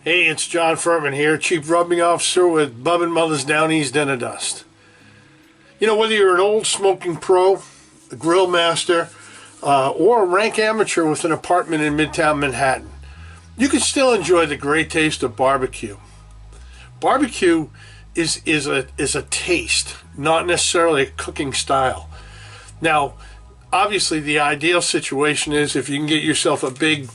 Hey, it's John Furman here, Chief Rubbing Officer with Bub and Mother's DownEast Dinnah Dust. You know, whether you're an old smoking pro, a grill master, or a rank amateur with an apartment in Midtown Manhattan, you can still enjoy the great taste of barbecue. Barbecue is a taste, not necessarily a cooking style. Now, obviously, the ideal situation is if you can get yourself a big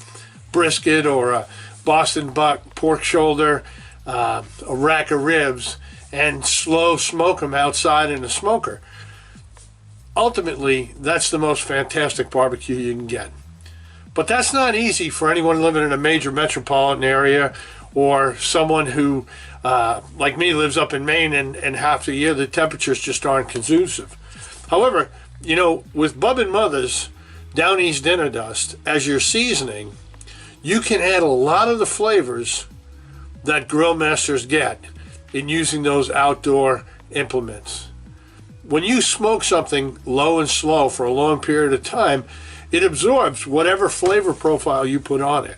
brisket or a Boston buck, pork shoulder, a rack of ribs, and slow smoke them outside in a smoker. Ultimately, that's the most fantastic barbecue you can get. But that's not easy for anyone living in a major metropolitan area or someone who, like me, lives up in Maine and half the year the temperatures just aren't conducive. However, you know, with Bub and Mother's DownEast Dinnah Dust as your seasoning, you can add a lot of the flavors that grill masters get in using those outdoor implements. When you smoke something low and slow for a long period of time, it absorbs whatever flavor profile you put on it.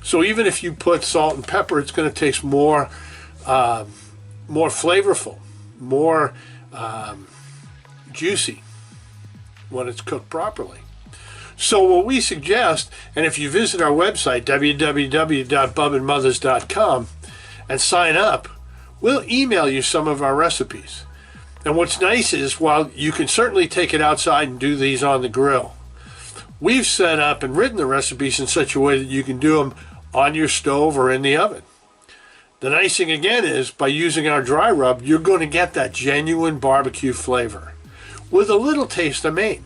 So even if you put salt and pepper, it's going to taste more flavorful, more juicy when it's cooked properly. So what we suggest, and if you visit our website, www.bubandmothers.com, and sign up, we'll email you some of our recipes. And what's nice is, while you can certainly take it outside and do these on the grill, we've set up and written the recipes in such a way that you can do them on your stove or in the oven. The nice thing again is, by using our dry rub, you're going to get that genuine barbecue flavor with a little taste of Maine.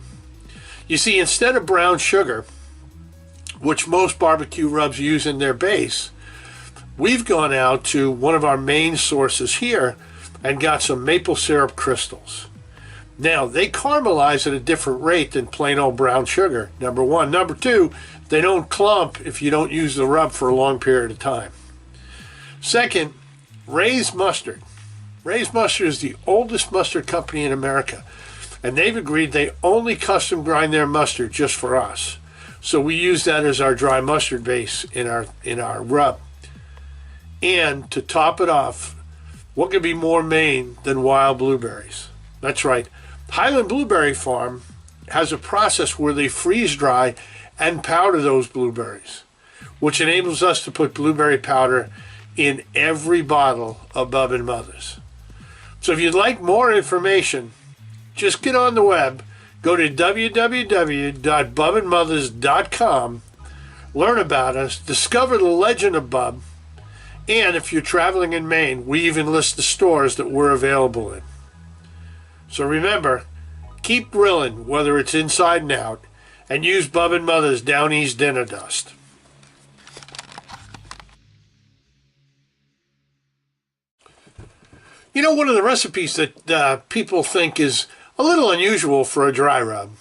You see, instead of brown sugar, which most barbecue rubs use in their base, we've gone out to one of our main sources here and got some maple syrup crystals. Now, they caramelize at a different rate than plain old brown sugar, number one. Number two, they don't clump if you don't use the rub for a long period of time. Second, Ray's Mustard. Ray's Mustard is the oldest mustard company in America, and they've agreed they only custom grind their mustard just for us. So we use that as our dry mustard base in our rub. And to top it off, what could be more Maine than wild blueberries? That's right. Highland Blueberry Farm has a process where they freeze dry and powder those blueberries, which enables us to put blueberry powder in every bottle of Bub and Mother's. So if you'd like more information, just get on the web, go to www.bubandmothers.com, learn about us, discover the legend of Bub, and if you're traveling in Maine, we even list the stores that we're available in. So remember, keep grilling, whether it's inside and out, and use Bub and Mother's DownEast Dinnah Dust. You know, one of the recipes that people think is a little unusual for a dry rub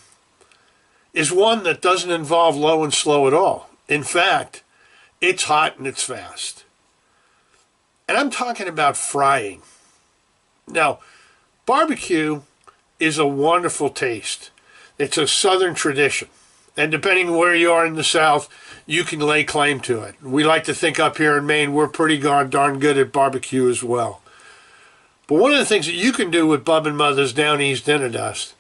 is one that doesn't involve low and slow at all. In fact, it's hot and it's fast. And I'm talking about frying. Now, barbecue is a wonderful taste. It's a Southern tradition. And depending where you are in the South, you can lay claim to it. We like to think up here in Maine, we're pretty darn good at barbecue as well. But one of the things that you can do with Bub and Mother's DownEast Dinnah Dust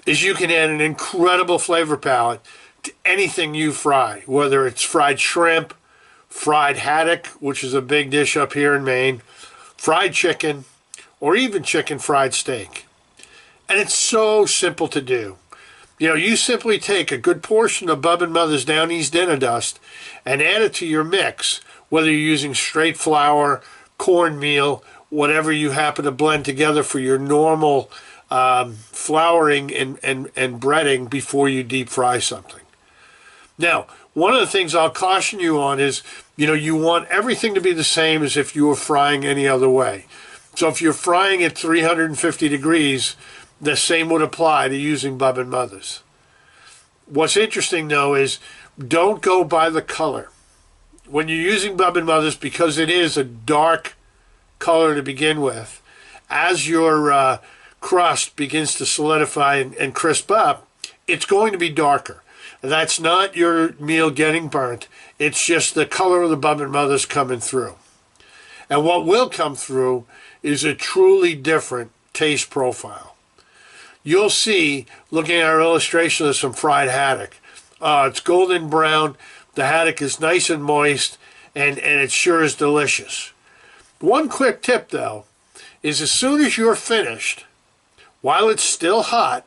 is you can add an incredible flavor palette to anything you fry, whether it's fried shrimp, fried haddock, which is a big dish up here in Maine, fried chicken, or even chicken fried steak. And it's so simple to do. You know, you simply take a good portion of Bub and Mother's DownEast Dinnah Dust and add it to your mix, whether you're using straight flour, cornmeal, whatever you happen to blend together for your normal flouring and breading before you deep fry something. Now, one of the things I'll caution you on is, you know, you want everything to be the same as if you were frying any other way. So if you're frying at 350 degrees, the same would apply to using Bub and Mother's. What's interesting, though, is don't go by the color. When you're using Bub and Mother's, because it is a dark color to begin with, as your crust begins to solidify and crisp up, it's going to be darker. That's not your meal getting burnt. It's just the color of the Bub and Mother's coming through. And what will come through is a truly different taste profile. You'll see, looking at our illustration of some fried haddock, it's golden brown, the haddock is nice and moist, and it sure is delicious. One quick tip, though, is as soon as you're finished, while it's still hot,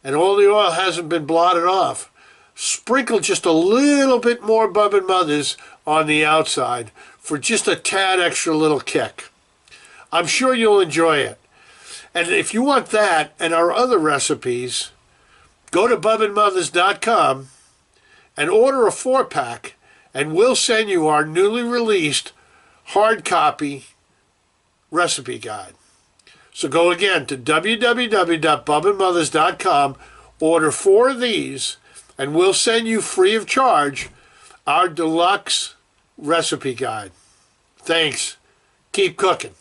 and all the oil hasn't been blotted off, sprinkle just a little bit more Bub and Mother's on the outside for just a tad extra little kick. I'm sure you'll enjoy it. And if you want that and our other recipes, go to bubandmothers.com and order a 4-pack, and we'll send you our newly released hard copy recipe guide. So go again to www.bubandmothers.com, order 4 of these, and we'll send you free of charge our deluxe recipe guide. Thanks. Keep cooking.